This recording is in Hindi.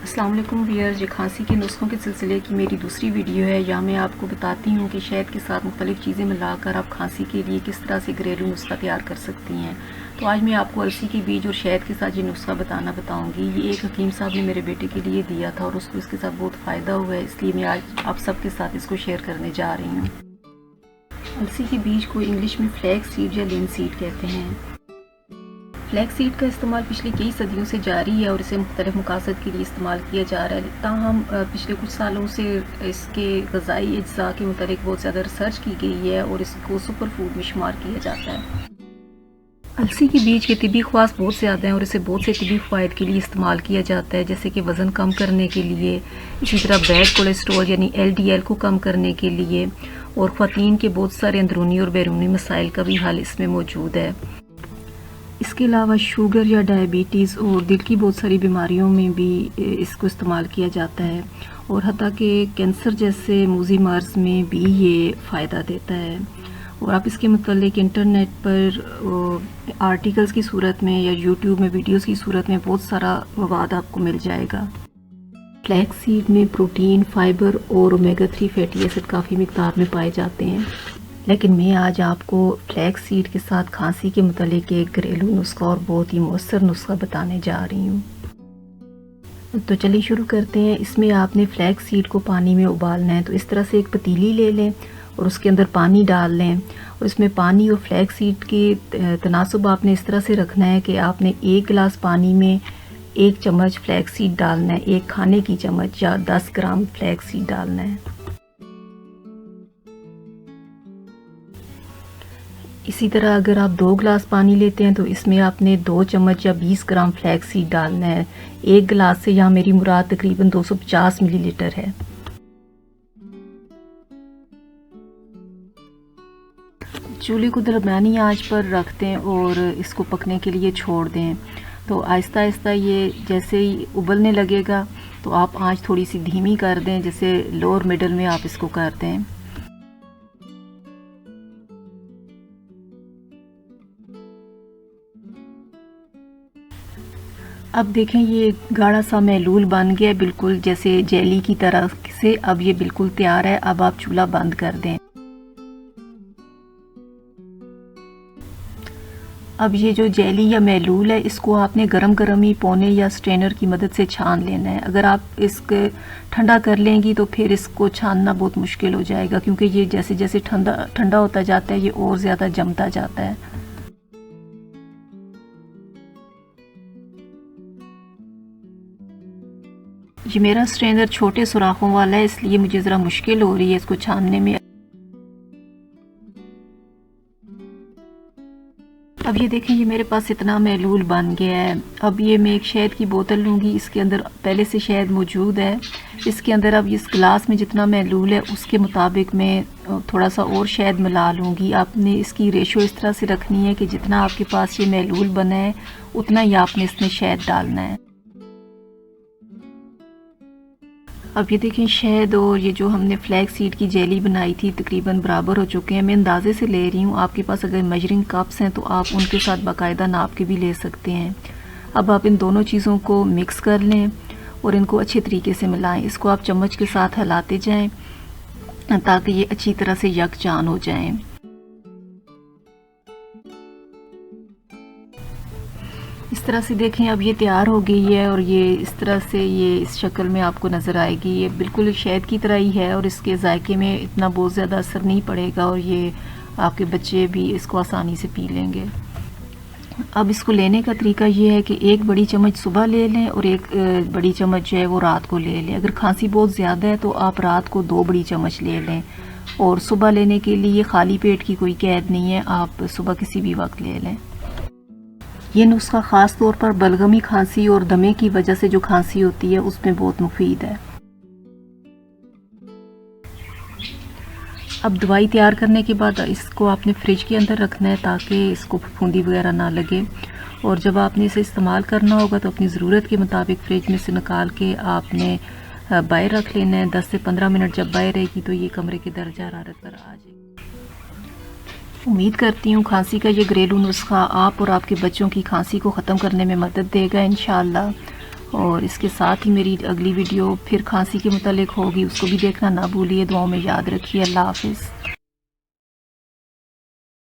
अस्सलाम वालेकुम व्यूअर्स, ये खांसी के नुस्ख़ों के सिलसिले की मेरी दूसरी वीडियो है। यहाँ मैं आपको बताती हूँ कि शहद के साथ मुख्तलिफ़ चीज़ें मिलाकर आप खांसी के लिए किस तरह से घरेलू नुस्खा तैयार कर सकती हैं। तो आज मैं आपको अलसी के बीज और शहद के साथ ये नुस्खा बताऊँगी। ये एक हकीम साहब ने मेरे बेटे के लिए दिया था और उसको इसके साथ बहुत फ़ायदा हुआ है, इसलिए मैं आज आप सबके साथ इसको शेयर करने जा रही हूँ। अलसी के बीज को इंग्लिश में फ्लैक्स सीड या लिन सीड कहते हैं। फ्लैक्स सीड का इस्तेमाल पिछली कई सदियों से जारी है और इसे मुख्तलिफ मकासद के लिए इस्तेमाल किया जा रहा है। ताहम पिछले कुछ सालों से इसके ग़िज़ाई अज्जा के मुतालिक बहुत ज़्यादा रिसर्च की गई है और इसको सुपर फूड में शुमार किया जाता है। अलसी के बीज के तिबी ख़वास बहुत ज़्यादा हैं और इसे बहुत से तिबी फ़वाइद के लिए इस्तेमाल किया जाता है, जैसे कि वज़न कम करने के लिए, इसी तरह बैड कोलेस्ट्रॉल यानी LDL को कम करने के लिए, और ख़वातीन के बहुत सारे अंदरूनी और बैरूनी मसाइल का भी हल इसमें मौजूद है। इसके अलावा शुगर या डायबिटीज़ और दिल की बहुत सारी बीमारियों में भी इसको इस्तेमाल किया जाता है और हत्ता कि कैंसर जैसे मूज़ी मर्ज़ में भी ये फ़ायदा देता है। और आप इसके मुतालिक इंटरनेट पर आर्टिकल्स की सूरत में या यूट्यूब में वीडियोस की सूरत में बहुत सारा मवाद आपको मिल जाएगा। फ्लैक्स सीड में प्रोटीन, फाइबर और ओमेगा 3 फैटी एसिड काफ़ी मिकदार में पाए जाते हैं, लेकिन मैं आज आपको फ्लैक्स सीड के साथ खांसी के मुतालिक एक घरेलू नुस्खा और बहुत ही मौसर नुस्खा बताने जा रही हूँ। तो चलिए शुरू करते हैं। इसमें आपने फ्लैक्स सीड को पानी में उबालना है। तो इस तरह से एक पतीली ले लें और उसके अंदर पानी डाल लें और इसमें पानी और फ्लैक्स सीड की तनासुब आपने इस तरह से रखना है कि आपने 1 गिलास पानी में 1 चम्मच फ्लैक्स सीड डालना है, 1 खाने की चम्मच या 10 ग्राम फ्लैक्स सीड डालना है। इसी तरह अगर आप 2 गिलास पानी लेते हैं तो इसमें आपने 2 चम्मच या 20 ग्राम फ्लैक्स सीड डालना है। 1 गिलास से यहाँ मेरी मुराद तकरीबन 250 मिलीलीटर है। चूल्हे को दरमियानी आंच पर रख दें और इसको पकने के लिए छोड़ दें। तो आहिस्ता आहिस्ता ये जैसे ही उबलने लगेगा तो आप आंच थोड़ी सी धीमी कर दें, जैसे लोअर मिडल में आप इसको कर दें। अब देखें ये गाढ़ा सा महलूल बन गया, बिल्कुल जैसे जेली की तरह से। अब ये बिल्कुल तैयार है। अब आप चूल्हा बंद कर दें। अब ये जो जेली या महलूल है इसको आपने गरम गरम ही पौने या स्ट्रेनर की मदद से छान लेना है। अगर आप इसको ठंडा कर लेंगी तो फिर इसको छानना बहुत मुश्किल हो जाएगा, क्योंकि ये जैसे जैसे ठंडा होता जाता है ये और ज़्यादा जमता जाता है। ये मेरा स्ट्रेनर छोटे सुराखों वाला है, इसलिए मुझे ज़रा मुश्किल हो रही है इसको छानने में। अब ये देखें ये मेरे पास इतना महलूल बन गया है। अब ये मैं एक शहद की बोतल लूँगी, इसके अंदर पहले से शहद मौजूद है। इसके अंदर अब इस गिलास में जितना महलूल है उसके मुताबिक मैं थोड़ा सा और शहद मिला लूँगी। आपने इसकी रेशो इस तरह से रखनी है कि जितना आपके पास ये महलूल बना है उतना ही आपने इसमें शहद डालना है। अब ये देखें शहद और ये जो हमने फ्लैक्स सीड की जेली बनाई थी तकरीबन बराबर हो चुके हैं। मैं अंदाजे से ले रही हूँ, आपके पास अगर मेजरिंग कप्स हैं तो आप उनके साथ बाकायदा नाप के भी ले सकते हैं। अब आप इन दोनों चीज़ों को मिक्स कर लें और इनको अच्छे तरीके से मिलाएं। इसको आप चम्मच के साथ हिलाते जाएं ताकि ये अच्छी तरह से यकजान हो जाएं। इस तरह से देखें अब ये तैयार हो गई है और ये इस तरह से ये इस शक्ल में आपको नज़र आएगी। ये बिल्कुल शहद की तरह ही है और इसके जायके में इतना बहुत ज़्यादा असर नहीं पड़ेगा और ये आपके बच्चे भी इसको आसानी से पी लेंगे। अब इसको लेने का तरीका ये है कि 1 बड़ी चम्मच सुबह ले लें और 1 बड़ी चम्मच जो है वो रात को ले लें। अगर खांसी बहुत ज़्यादा है तो आप रात को 2 बड़ी चम्मच ले लें और सुबह लेने के लिए खाली पेट की कोई कैद नहीं है, आप सुबह किसी भी वक्त ले लें। ये नुस्खा ख़ास तौर पर बलगमी खांसी और दमे की वजह से जो खांसी होती है उसमें बहुत मुफीद है। अब दवाई तैयार करने के बाद इसको आपने फ्रिज के अंदर रखना है ताकि इसको फफूंदी वगैरह ना लगे, और जब आपने इसे इस्तेमाल करना होगा तो अपनी ज़रूरत के मुताबिक फ्रिज में से निकाल के आपने बाहर रख लेना है। 10 से 15 मिनट जब बाहर रहेगी तो ये कमरे के दर्जा हरारत पर आ जाएगी। उम्मीद करती हूँ खांसी का ये घरेलू नुस्खा आप और आपके बच्चों की खांसी को ख़त्म करने में मदद देगा इंशाअल्लाह। और इसके साथ ही मेरी अगली वीडियो फिर खांसी के मुतालिक होगी, उसको भी देखना ना भूलिए। दुआओं में याद रखिए। अल्लाह हाफ़िज़।